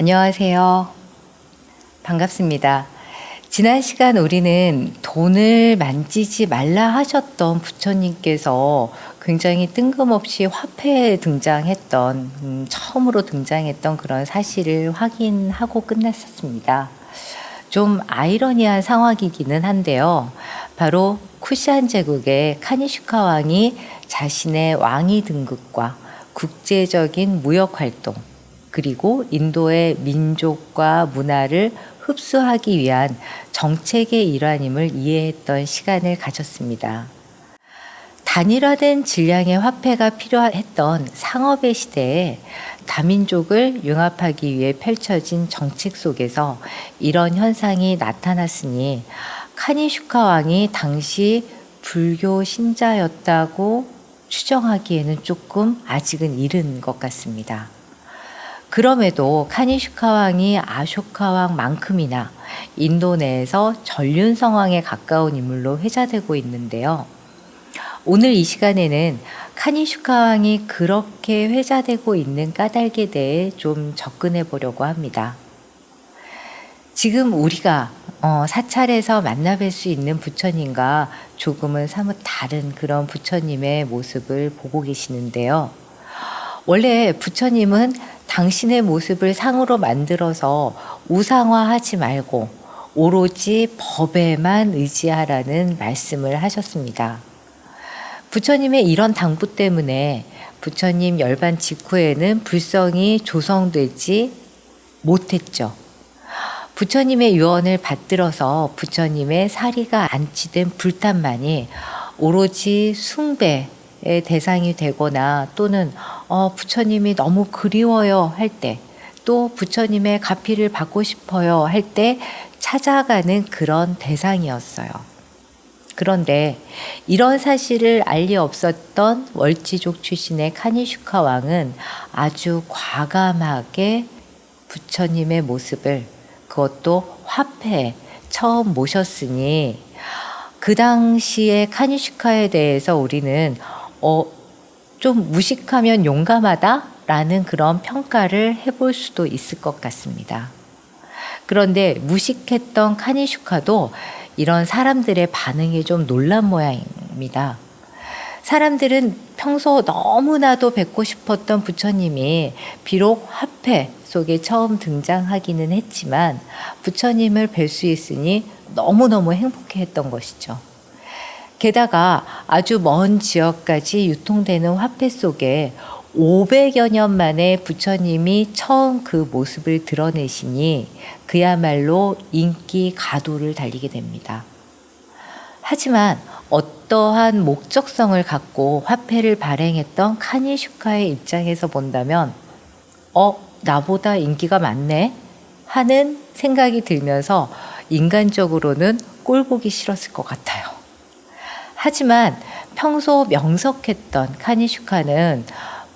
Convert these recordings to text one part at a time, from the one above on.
안녕하세요. 반갑습니다. 지난 시간 우리는 돈을 만지지 말라 하셨던 부처님께서 굉장히 뜬금없이 화폐에 등장했던, 처음으로 등장했던 그런 사실을 확인하고 끝났었습니다. 좀 아이러니한 상황이기는 한데요. 바로 쿠시안 제국의 카니슈카 왕이 자신의 왕위 등극과 국제적인 무역 활동, 그리고 인도의 민족과 문화를 흡수하기 위한 정책의 일환임을 이해했던 시간을 가졌습니다. 단일화된 질량의 화폐가 필요했던 상업의 시대에 다민족을 융합하기 위해 펼쳐진 정책 속에서 이런 현상이 나타났으니 카니슈카 왕이 당시 불교 신자였다고 추정하기에는 조금 아직은 이른 것 같습니다. 그럼에도 카니슈카 왕이 아쇼카 왕만큼이나 인도 내에서 전륜성왕에 가까운 인물로 회자되고 있는데요. 오늘 이 시간에는 카니슈카 왕이 그렇게 회자되고 있는 까닭에 대해 좀 접근해 보려고 합니다. 지금 우리가 사찰에서 만나뵐 수 있는 부처님과 조금은 사뭇 다른 그런 부처님의 모습을 보고 계시는데요. 원래 부처님은 당신의 모습을 상으로 만들어서 우상화하지 말고 오로지 법에만 의지하라는 말씀을 하셨습니다. 부처님의 이런 당부 때문에 부처님 열반 직후에는 불성이 조성되지 못했죠. 부처님의 유언을 받들어서 부처님의 사리가 안치된 불탄만이 오로지 숭배의 대상이 되거나 또는 부처님이 너무 그리워요 할 때, 또 부처님의 가피를 받고 싶어요 할 때 찾아가는 그런 대상이었어요. 그런데 이런 사실을 알 리 없었던 월지족 출신의 카니슈카 왕은 아주 과감하게 부처님의 모습을, 그것도 화폐에 처음 모셨으니 그 당시의 카니슈카에 대해서 우리는 좀 무식하면 용감하다라는 그런 평가를 해볼 수도 있을 것 같습니다. 그런데 무식했던 카니슈카도 이런 사람들의 반응이 좀 놀란 모양입니다. 사람들은 평소 너무나도 뵙고 싶었던 부처님이 비록 화폐 속에 처음 등장하기는 했지만 부처님을 뵐 수 있으니 너무너무 행복해했던 것이죠. 게다가 아주 먼 지역까지 유통되는 화폐 속에 500여 년 만에 부처님이 처음 그 모습을 드러내시니 그야말로 인기 가도를 달리게 됩니다. 하지만 어떠한 목적성을 갖고 화폐를 발행했던 카니슈카의 입장에서 본다면 나보다 인기가 많네 하는 생각이 들면서 인간적으로는 꼴 보기 싫었을 것 같아요. 하지만 평소 명석했던 카니슈카는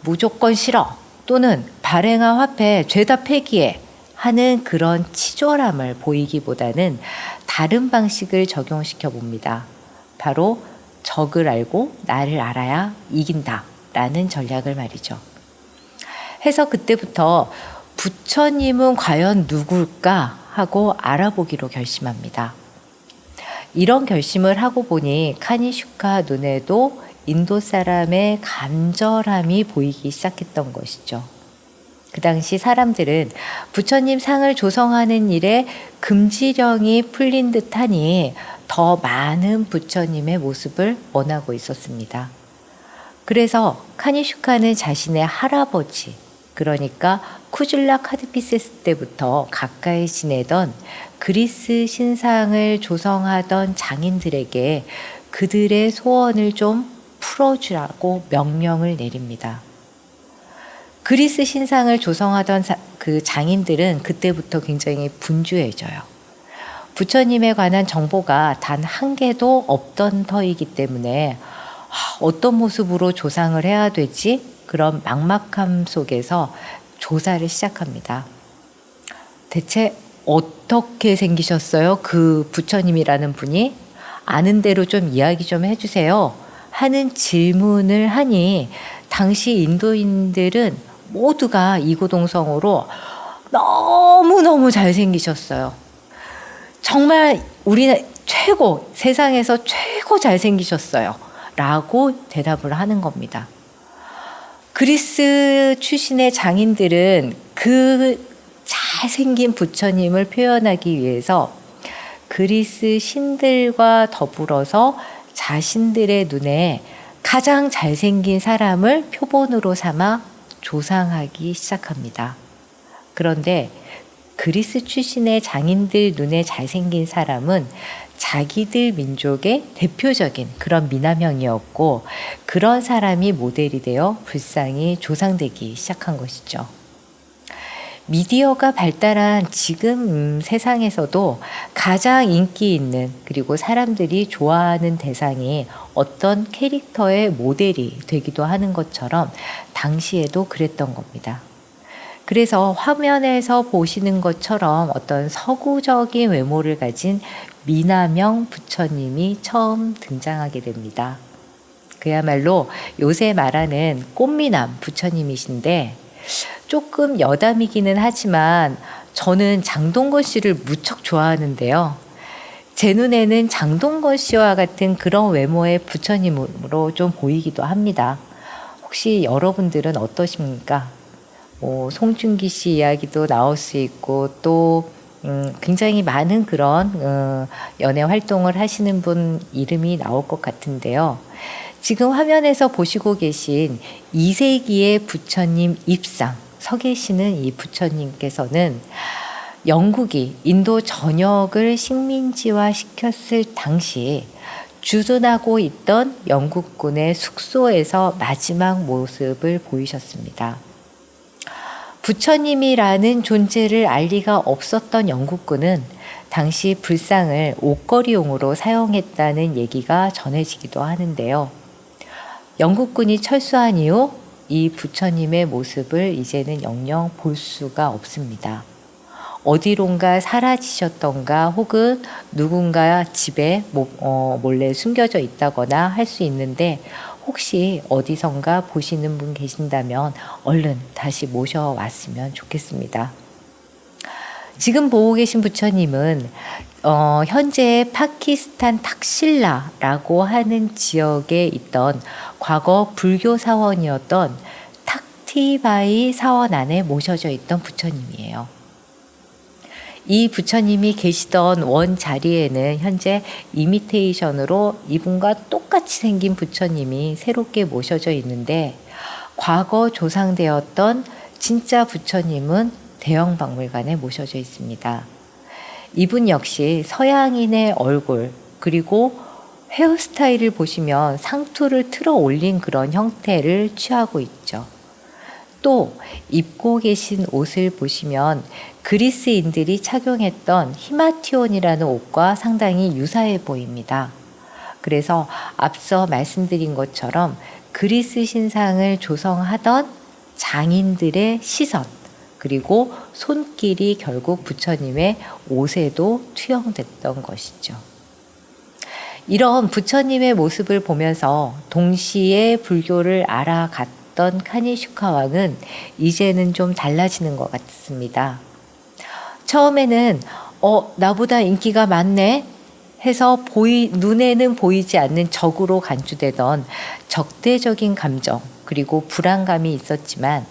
무조건 싫어 또는 발행한 화폐 죄다 폐기해 하는 그런 치졸함을 보이기보다는 다른 방식을 적용시켜 봅니다. 바로 적을 알고 나를 알아야 이긴다 라는 전략을 말이죠. 해서 그때부터 부처님은 과연 누굴까 하고 알아보기로 결심합니다. 이런 결심을 하고 보니 카니슈카 눈에도 인도 사람의 간절함이 보이기 시작했던 것이죠. 그 당시 사람들은 부처님 상을 조성하는 일에 금지령이 풀린 듯하니 더 많은 부처님의 모습을 원하고 있었습니다. 그래서 카니슈카는 자신의 할아버지, 그러니까 쿠줄라 카드피세스 때부터 가까이 지내던 그리스 신상을 조성하던 장인들에게 그들의 소원을 좀 풀어주라고 명령을 내립니다. 그리스 신상을 조성하던 그 장인들은 그때부터 굉장히 분주해져요. 부처님에 관한 정보가 단 한 개도 없던 터이기 때문에 어떤 모습으로 조상을 해야 되지? 그런 막막함 속에서 조사를 시작합니다. 대체 어떻게 생기셨어요? 그 부처님이라는 분이? 아는 대로 좀 이야기 좀 해주세요 하는 질문을 하니 당시 인도인들은 모두가 이구동성으로 너무너무 잘생기셨어요. 정말 우리 최고, 세상에서 최고 잘생기셨어요. 라고 대답을 하는 겁니다. 그리스 출신의 장인들은 그 잘생긴 부처님을 표현하기 위해서 그리스 신들과 더불어서 자신들의 눈에 가장 잘생긴 사람을 표본으로 삼아 조상하기 시작합니다. 그런데 그리스 출신의 장인들 눈에 잘생긴 사람은 자기들 민족의 대표적인 그런 미남형이었고, 그런 사람이 모델이 되어 불상이 조상되기 시작한 것이죠. 미디어가 발달한 지금 세상에서도 가장 인기 있는, 그리고 사람들이 좋아하는 대상이 어떤 캐릭터의 모델이 되기도 하는 것처럼 당시에도 그랬던 겁니다. 그래서 화면에서 보시는 것처럼 어떤 서구적인 외모를 가진 미남형 부처님이 처음 등장하게 됩니다. 그야말로 요새 말하는 꽃미남 부처님이신데, 조금 여담이기는 하지만 저는 장동건 씨를 무척 좋아하는데요. 제 눈에는 장동건 씨와 같은 그런 외모의 부처님으로 좀 보이기도 합니다. 혹시 여러분들은 어떠십니까? 송중기 씨 이야기도 나올 수 있고, 또 굉장히 많은 그런 연애 활동을 하시는 분 이름이 나올 것 같은데요. 지금 화면에서 보시고 계신 2세기의 부처님 입상 서 계시는 이 부처님께서는 영국이 인도 전역을 식민지화 시켰을 당시 주둔하고 있던 영국군의 숙소에서 마지막 모습을 보이셨습니다. 부처님이라는 존재를 알 리가 없었던 영국군은 당시 불상을 옷걸이용으로 사용했다는 얘기가 전해지기도 하는데요. 영국군이 철수한 이후 이 부처님의 모습을 이제는 영영 볼 수가 없습니다. 어디론가 사라지셨던가, 혹은 누군가 집에 몰래 숨겨져 있다거나 할 수 있는데, 혹시 어디선가 보시는 분 계신다면 얼른 다시 모셔왔으면 좋겠습니다. 지금 보고 계신 부처님은 현재 파키스탄 탁실라라고 하는 지역에 있던 과거 불교 사원이었던 탁티바이 사원 안에 모셔져 있던 부처님이에요. 이 부처님이 계시던 원 자리에는 현재 이미테이션으로 이분과 똑같이 생긴 부처님이 새롭게 모셔져 있는데, 과거 조상되었던 진짜 부처님은 대형 박물관에 모셔져 있습니다. 이분 역시 서양인의 얼굴, 그리고 헤어스타일을 보시면 상투를 틀어 올린 그런 형태를 취하고 있죠. 또 입고 계신 옷을 보시면 그리스인들이 착용했던 히마티온이라는 옷과 상당히 유사해 보입니다. 그래서 앞서 말씀드린 것처럼 그리스 신상을 조성하던 장인들의 시선, 그리고 손길이 결국 부처님의 옷에도 투영됐던 것이죠. 이런 부처님의 모습을 보면서 동시에 불교를 알아갔던 카니슈카 왕은 이제는 좀 달라지는 것 같습니다. 처음에는 나보다 인기가 많네 해서 눈에는 보이지 않는 적으로 간주되던 적대적인 감정, 그리고 불안감이 있었지만,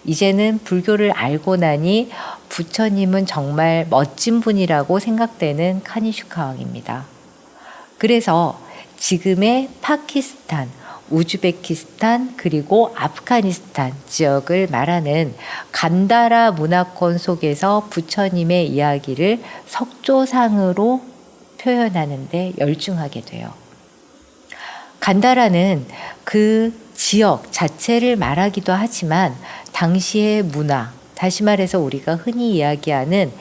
이제는 불교를 알고 나니 부처님은 정말 멋진 분이라고 생각되는 카니슈카 왕입니다. 그래서 지금의 파키스탄, 우즈베키스탄, 그리고 아프가니스탄 지역을 말하는 간다라 문화권 속에서 부처님의 이야기를 석조상으로 표현하는 데 열중하게 돼요. 간다라는 그 지역 자체를 말하기도 하지만 당시의 문화, 다시 말해서 우리가 흔히 이야기하는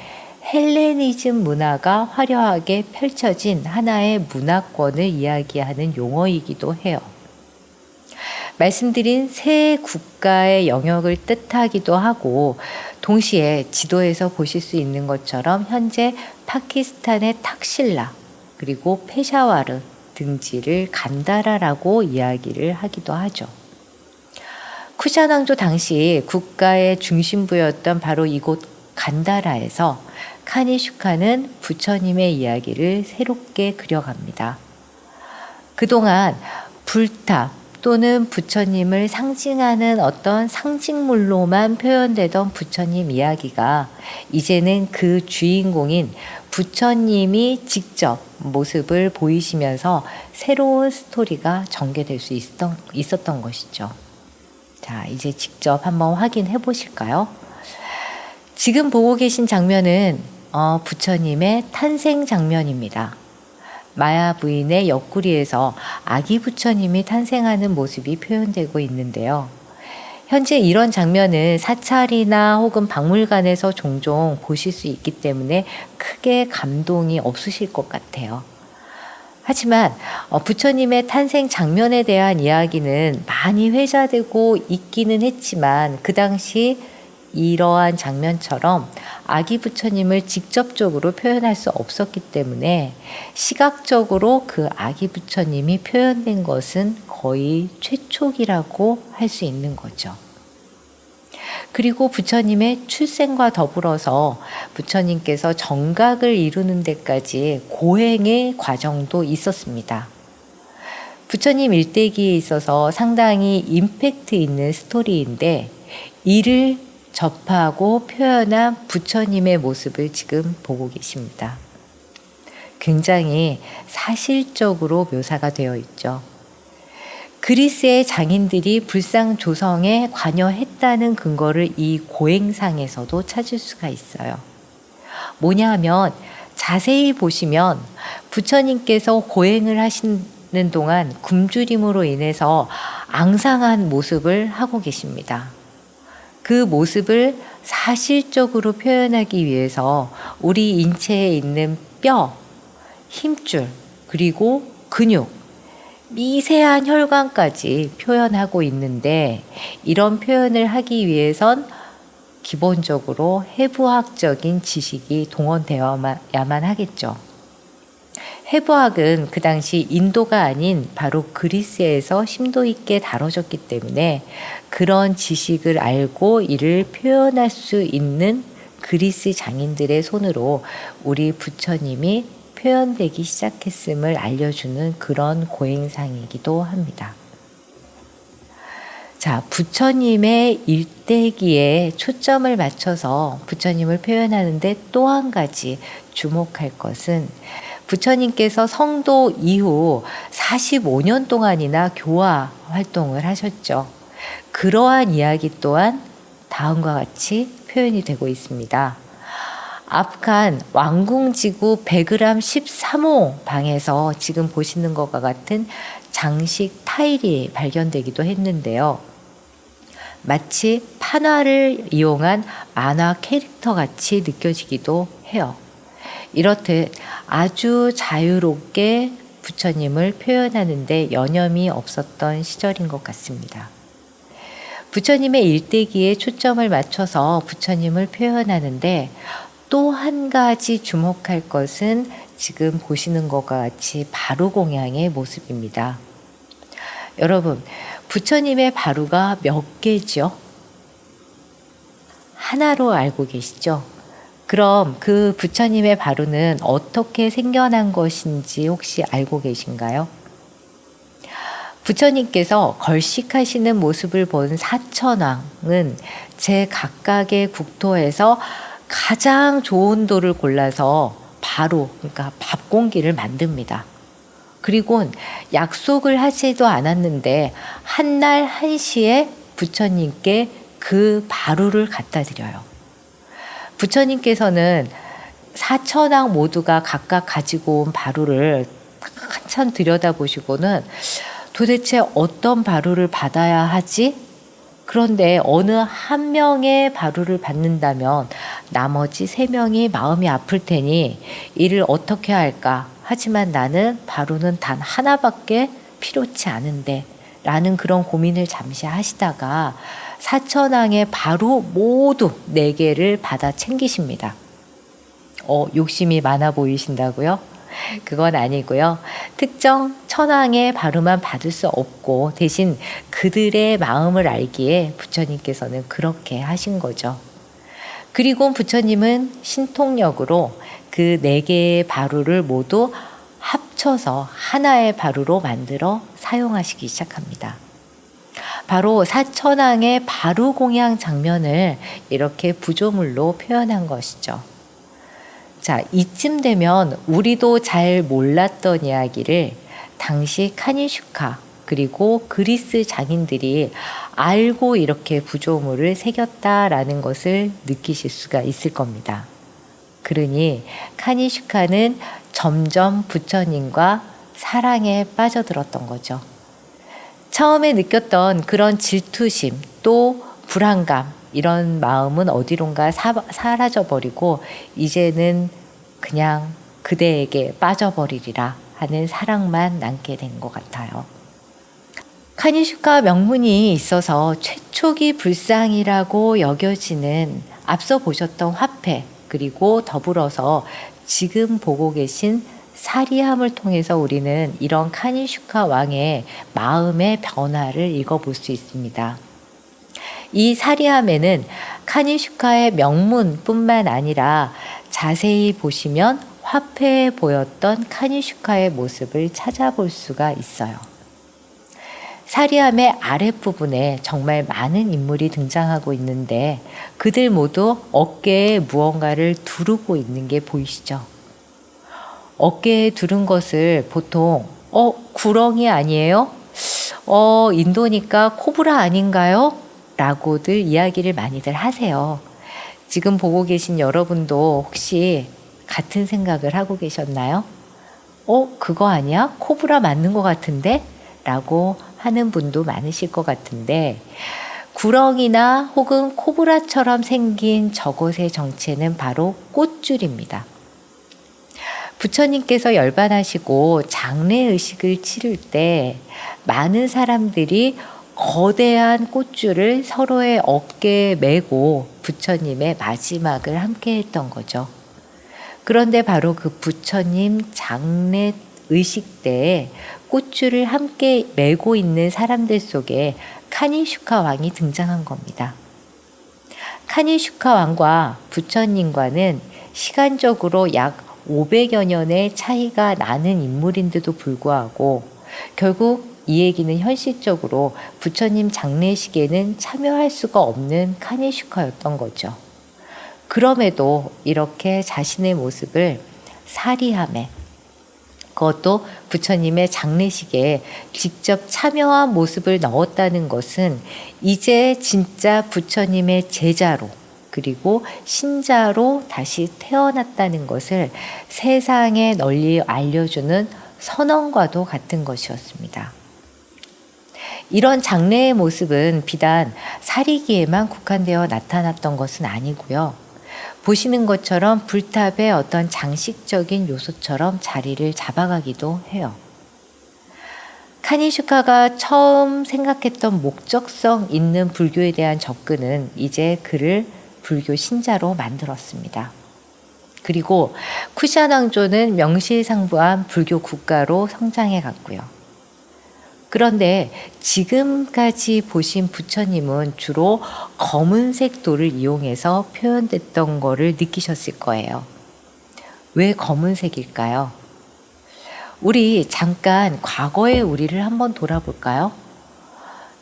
헬레니즘 문화가 화려하게 펼쳐진 하나의 문화권을 이야기하는 용어이기도 해요. 말씀드린 세 국가의 영역을 뜻하기도 하고, 동시에 지도에서 보실 수 있는 것처럼 현재 파키스탄의 탁실라, 그리고 페샤와르 등지를 간다라라고 이야기를 하기도 하죠. 쿠샤낭조 당시 국가의 중심부였던 바로 이곳 간다라에서 카니슈카는 부처님의 이야기를 새롭게 그려갑니다. 그동안 불탑 또는 부처님을 상징하는 어떤 상징물로만 표현되던 부처님 이야기가 이제는 그 주인공인 부처님이 직접 모습을 보이시면서 새로운 스토리가 전개될 수 있었던 것이죠. 자, 이제 직접 한번 확인해 보실까요? 지금 보고 계신 장면은 부처님의 탄생 장면입니다. 마야 부인의 옆구리에서 아기 부처님이 탄생하는 모습이 표현되고 있는데요. 현재 이런 장면은 사찰이나 혹은 박물관에서 종종 보실 수 있기 때문에 크게 감동이 없으실 것 같아요. 하지만 부처님의 탄생 장면에 대한 이야기는 많이 회자되고 있기는 했지만 그 당시 이러한 장면처럼 아기 부처님을 직접적으로 표현할 수 없었기 때문에 시각적으로 그 아기 부처님이 표현된 것은 거의 최초기라고 할 수 있는 거죠. 그리고 부처님의 출생과 더불어서 부처님께서 정각을 이루는 데까지 고행의 과정도 있었습니다. 부처님 일대기에 있어서 상당히 임팩트 있는 스토리인데 이를 접하고 표현한 부처님의 모습을 지금 보고 계십니다. 굉장히 사실적으로 묘사가 되어 있죠. 그리스의 장인들이 불상 조성에 관여했다는 근거를 이 고행상에서도 찾을 수가 있어요. 뭐냐 하면 자세히 보시면 부처님께서 고행을 하시는 동안 굶주림으로 인해서 앙상한 모습을 하고 계십니다. 그 모습을 사실적으로 표현하기 위해서 우리 인체에 있는 뼈, 힘줄, 그리고 근육, 미세한 혈관까지 표현하고 있는데 이런 표현을 하기 위해선 기본적으로 해부학적인 지식이 동원되어야만 하겠죠. 해부학은 그 당시 인도가 아닌 바로 그리스에서 심도 있게 다뤄졌기 때문에 그런 지식을 알고 이를 표현할 수 있는 그리스 장인들의 손으로 우리 부처님이 표현되기 시작했음을 알려주는 그런 고행상이기도 합니다. 자, 부처님의 일대기에 초점을 맞춰서 부처님을 표현하는데 또 한 가지 주목할 것은 부처님께서 성도 이후 45년 동안이나 교화 활동을 하셨죠. 그러한 이야기 또한 다음과 같이 표현이 되고 있습니다. 아프간 왕궁지구 100g 13호 방에서 지금 보시는 것과 같은 장식 타일이 발견되기도 했는데요. 마치 판화를 이용한 만화 캐릭터 같이 느껴지기도 해요. 이렇듯 아주 자유롭게 부처님을 표현하는데 여념이 없었던 시절인 것 같습니다. 부처님의 일대기에 초점을 맞춰서 부처님을 표현하는데 또 한 가지 주목할 것은 지금 보시는 것과 같이 바루공양의 모습입니다. 여러분, 부처님의 바루가 몇 개죠? 하나로 알고 계시죠? 그럼 그 부처님의 바루는 어떻게 생겨난 것인지 혹시 알고 계신가요? 부처님께서 걸식하시는 모습을 본 사천왕은 제각각의 국토에서 가장 좋은 돌을 골라서 바루, 그러니까 밥 공기를 만듭니다. 그리고 약속을 하지도 않았는데 한날 한시에 부처님께 그 바루를 갖다 드려요. 부처님께서는 사천왕 모두가 각각 가지고 온 바루를 한참 들여다보시고는 도대체 어떤 바루를 받아야 하지? 그런데 어느 한 명의 바루를 받는다면 나머지 3명이 마음이 아플 테니 이를 어떻게 할까? 하지만 나는 바루는 단 하나밖에 필요치 않은데 라는 그런 고민을 잠시 하시다가 사천왕의 바루 모두 4개를 받아 챙기십니다. 욕심이 많아 보이신다고요? 그건 아니고요. 특정 천왕의 바루만 받을 수 없고 대신 그들의 마음을 알기에 부처님께서는 그렇게 하신 거죠. 그리고 부처님은 신통력으로 그 네 개의 바루를 모두 합쳐서 하나의 바루로 만들어 사용하시기 시작합니다. 바로 사천왕의 바루 공양 장면을 이렇게 부조물로 표현한 것이죠. 자, 이쯤 되면 우리도 잘 몰랐던 이야기를 당시 카니슈카 그리고 그리스 장인들이 알고 이렇게 부조물을 새겼다라는 것을 느끼실 수가 있을 겁니다. 그러니 카니슈카는 점점 부처님과 사랑에 빠져들었던 거죠. 처음에 느꼈던 그런 질투심 또 불안감 이런 마음은 어디론가 사라져버리고 이제는 그냥 그대에게 빠져버리리라 하는 사랑만 남게 된 것 같아요. 카니슈카 명문이 있어서 최초기 불상이라고 여겨지는 앞서 보셨던 화폐 그리고 더불어서 지금 보고 계신 사리함을 통해서 우리는 이런 카니슈카 왕의 마음의 변화를 읽어볼 수 있습니다. 이 사리함에는 카니슈카의 명문뿐만 아니라 자세히 보시면 화폐에 보였던 카니슈카의 모습을 찾아볼 수가 있어요. 사리함의 아랫부분에 정말 많은 인물이 등장하고 있는데 그들 모두 어깨에 무언가를 두르고 있는 게 보이시죠? 어깨에 두른 것을 보통 구렁이 아니에요? 인도니까 코브라 아닌가요? 라고들 이야기를 많이들 하세요. 지금 보고 계신 여러분도 혹시 같은 생각을 하고 계셨나요? 그거 아니야? 코브라 맞는 것 같은데? 라고 하는 분도 많으실 것 같은데 구렁이나 혹은 코브라처럼 생긴 저것의 정체는 바로 꽃줄입니다. 부처님께서 열반하시고 장례의식을 치를 때 많은 사람들이 거대한 꽃줄을 서로의 어깨에 메고 부처님의 마지막을 함께 했던 거죠. 그런데 바로 그 부처님 장례의식 때에 꽃줄을 함께 메고 있는 사람들 속에 카니슈카 왕이 등장한 겁니다. 카니슈카 왕과 부처님과는 시간적으로 약 500여 년의 차이가 나는 인물인데도 불구하고 결국 이 얘기는 현실적으로 부처님 장례식에는 참여할 수가 없는 카니슈카였던 거죠. 그럼에도 이렇게 자신의 모습을 사리함에 그것도 부처님의 장례식에 직접 참여한 모습을 넣었다는 것은 이제 진짜 부처님의 제자로 그리고 신자로 다시 태어났다는 것을 세상에 널리 알려주는 선언과도 같은 것이었습니다. 이런 장례의 모습은 비단 사리기에만 국한되어 나타났던 것은 아니고요. 보시는 것처럼 불탑의 어떤 장식적인 요소처럼 자리를 잡아가기도 해요. 카니슈카가 처음 생각했던 목적성 있는 불교에 대한 접근은 이제 그를 불교 신자로 만들었습니다. 그리고 쿠샤낭조는 명실상부한 불교 국가로 성장해 갔고요. 그런데 지금까지 보신 부처님은 주로 검은색 돌을 이용해서 표현됐던 거를 느끼셨을 거예요. 왜 검은색일까요? 우리 잠깐 과거의 우리를 한번 돌아볼까요?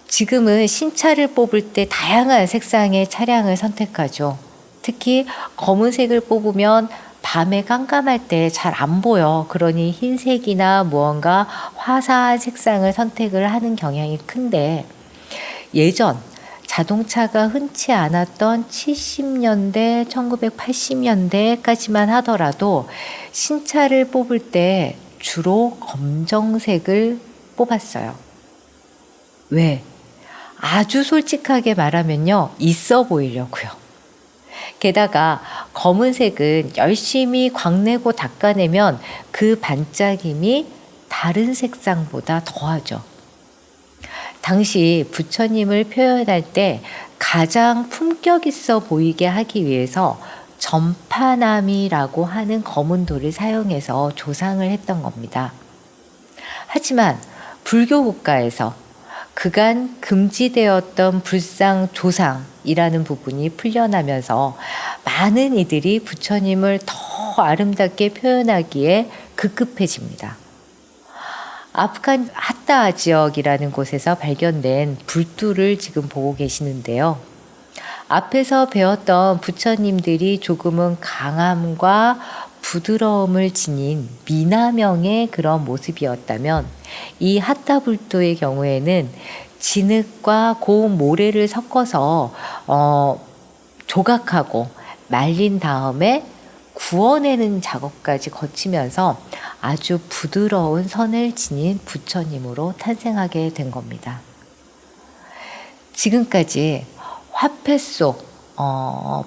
지금은 신차를 뽑을 때 다양한 색상의 차량을 선택하죠. 특히 검은색을 뽑으면 밤에 깜깜할 때 잘 안 보여. 그러니 흰색이나 무언가 화사한 색상을 선택을 하는 경향이 큰데 예전 자동차가 흔치 않았던 70년대, 1980년대까지만 하더라도 신차를 뽑을 때 주로 검정색을 뽑았어요. 왜? 아주 솔직하게 말하면요, 있어 보이려고요. 게다가 검은색은 열심히 광내고 닦아내면 그 반짝임이 다른 색상보다 더하죠. 당시 부처님을 표현할 때 가장 품격 있어 보이게 하기 위해서 전파남이라고 하는 검은 돌을 사용해서 조상을 했던 겁니다. 하지만 불교 국가에서 그간 금지되었던 불상 조상이라는 부분이 풀려나면서 많은 이들이 부처님을 더 아름답게 표현하기에 급급해집니다. 아프간 하타 지역이라는 곳에서 발견된 불두를 지금 보고 계시는데요. 앞에서 배웠던 부처님들이 조금은 강함과 부드러움을 지닌 미나명의 그런 모습이었다면 이 하타 불도의 경우에는 진흙과 고운 모래를 섞어서 조각하고 말린 다음에 구워내는 작업까지 거치면서 아주 부드러운 선을 지닌 부처님으로 탄생하게 된 겁니다. 지금까지 화폐 속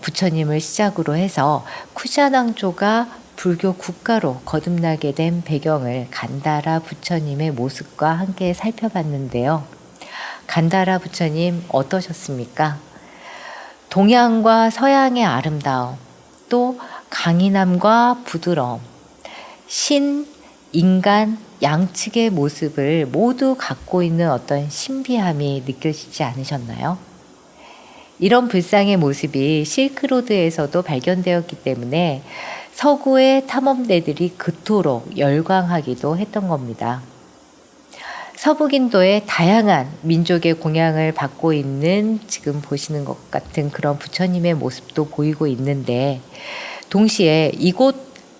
부처님을 시작으로 해서 쿠샤낭조가 불교 국가로 거듭나게 된 배경을 간다라 부처님의 모습과 함께 살펴봤는데요. 간다라 부처님 어떠셨습니까? 동양과 서양의 아름다움, 또 강인함과 부드러움, 신, 인간, 양측의 모습을 모두 갖고 있는 어떤 신비함이 느껴지지 않으셨나요? 이런 불상의 모습이 실크로드에서도 발견되었기 때문에 서구의 탐험대들이 그토록 열광하기도 했던 겁니다. 서북인도의 다양한 민족의 공양을 받고 있는 지금 보시는 것 같은 그런 부처님의 모습도 보이고 있는데, 동시에 이곳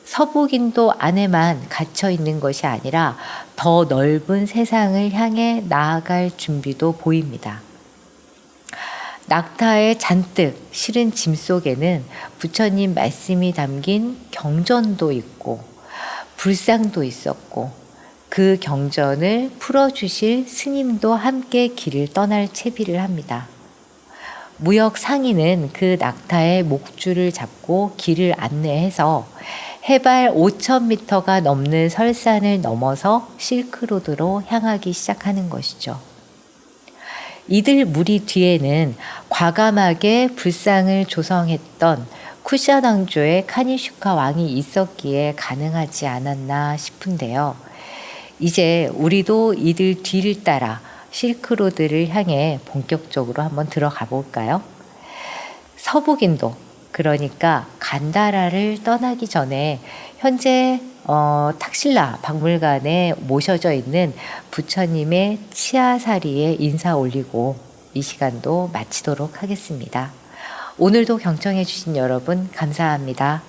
서북인도 안에만 갇혀 있는 것이 아니라 더 넓은 세상을 향해 나아갈 준비도 보입니다. 낙타에 잔뜩 실은 짐 속에는 부처님 말씀이 담긴 경전도 있고 불상도 있었고, 그 경전을 풀어주실 스님도 함께 길을 떠날 채비를 합니다. 무역 상인은 그 낙타의 목줄을 잡고 길을 안내해서 해발 5,000m가 넘는 설산을 넘어서 실크로드로 향하기 시작하는 것이죠. 이들 무리 뒤에는 과감하게 불상을 조성했던 쿠샤낭조의 카니슈카 왕이 있었기에 가능하지 않았나 싶은데요. 이제 우리도 이들 뒤를 따라 실크로드를 향해 본격적으로 한번 들어가 볼까요? 서북인도, 그러니까 간다라를 떠나기 전에 현재 탁실라 박물관에 모셔져 있는 부처님의 치아사리에 인사 올리고 이 시간도 마치도록 하겠습니다. 오늘도 경청해 주신 여러분 감사합니다.